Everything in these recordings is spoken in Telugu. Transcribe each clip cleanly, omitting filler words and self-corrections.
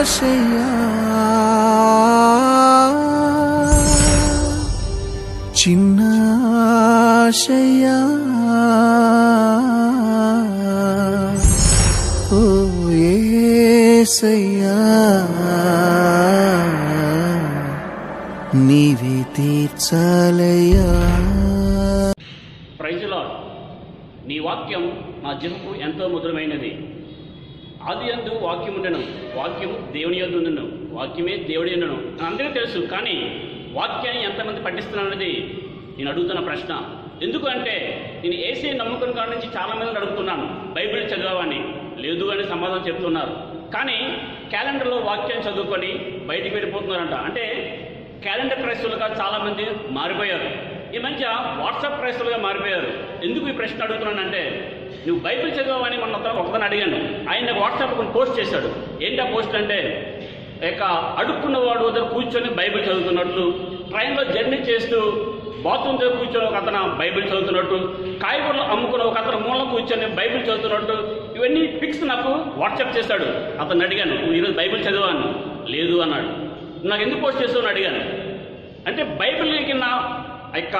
ఆశయ్యా చిన్న ఆశయ్యా ఓ యేసయ్యా నీవే తీర్చాలయ్యా. Praise lord. నీ వాక్యం నా జీవకు ఎంతో మధురమైనది. ఆది యందు వాక్యం ఉండను, వాక్యం దేవుని యందు ఉండను, వాక్యమే దేవుడి ఉండను అందరికీ తెలుసు. కానీ వాక్యాన్ని ఎంతమంది పఠిస్తున్నారనేది నేను అడుగుతున్న ప్రశ్న. ఎందుకు అంటే నేను యేసే నమ్మకం కాడ నుంచి చాలామందిని అడుగుతున్నాను, బైబిల్ చదవని. లేదు అని సమాధానం చెప్తున్నారు. కానీ క్యాలెండర్లో వాక్యాన్ని చదువుకొని బయటికి వెళ్ళిపోతున్నారంట. అంటే క్యాలెండర్ క్రైస్తవులుగా చాలామంది మారిపోయారు. ఈ మధ్య వాట్సాప్ క్రైస్తవులుగా మారిపోయారు. ఎందుకు ఈ ప్రశ్న అడుగుతున్నానంటే, నువ్వు బైబిల్ చదవని మొన్న ఒకతను అడిగాను. ఆయన వాట్సాప్ కొన్ని పోస్ట్ చేశాడు. ఏంటా పోస్ట్ అంటే, అడుక్కున్న వాడు వద్ద కూర్చొని బైబిల్ చదువుతున్నట్లు, ట్రైన్లో జర్నీ చేస్తూ బాత్రూమ్ దగ్గర కూర్చొని ఒక అతను బైబిల్ చదువుతున్నట్టు, కాయగూరలు అమ్ముకున్న ఒక అతను మూల కూర్చొని బైబిల్ చదువుతున్నట్టు, ఇవన్నీ పిక్స్ నాకు వాట్సాప్ చేశాడు. అతను అడిగాను, నువ్వు ఈరోజు బైబిల్ చదివాను. లేదు అన్నాడు. నాకు ఎందుకు పోస్ట్ చేస్తావు అడిగాను. అంటే బైబిల్కి నా యొక్క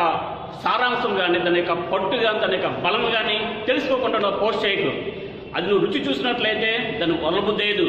సారాంశం కానీ, దాని యొక్క పట్టు కానీ, దాని యొక్క బలం కానీ తెలుసుకోకుండా నువ్వు పోస్ట్ చేయకు. అది నువ్వు రుచి చూసినట్లయితే దాన్ని వదలబుద్దేదు.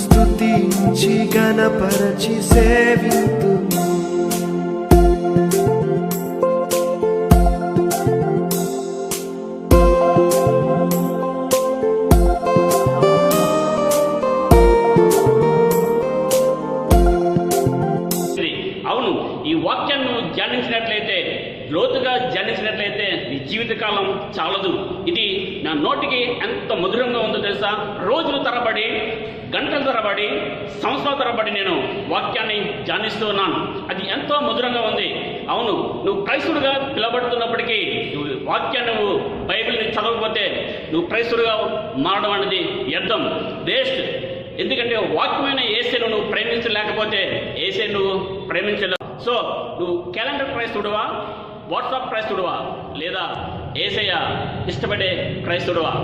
స్తుతించి గణపరచి సేవింతును, అవును, ఈ వాక్యాన్ని నువ్వు ధ్యానించినట్లయితే, లోతుగా ధ్యానించినట్లయితే నీ జీవితకాలం చాలదు. ఇది నా నోటికి ఎంత మధురంగా ఉందో తెలుసా. రోజుల తరబడి, గంటల తరబడి, సంవత్సరాల తరబడి నేను వాక్యాన్ని ధ్యానిస్తూ ఉన్నాను. అది ఎంతో మధురంగా ఉంది. అవును, నువ్వు క్రైస్తవుడిగా పిలబడుతున్నప్పటికీ నువ్వు వాక్యాన్ని, నువ్వు బైబిల్ని చదవకపోతే నువ్వు క్రైస్తవుడిగా మారడం అనేది వ్యర్థం, వేస్ట్. ఎందుకంటే వాక్యమైన యేసేను నువ్వు ప్రేమించలేకపోతే యేసే నువ్వు ప్రేమించలేవు. సో నువ్వు క్యాలెండర్ క్రైస్తవుడువా, వాట్సాప్ క్రైస్తవుడువా, లేదా యేసయ్య ఇష్టపడే క్రైస్తవుడువా?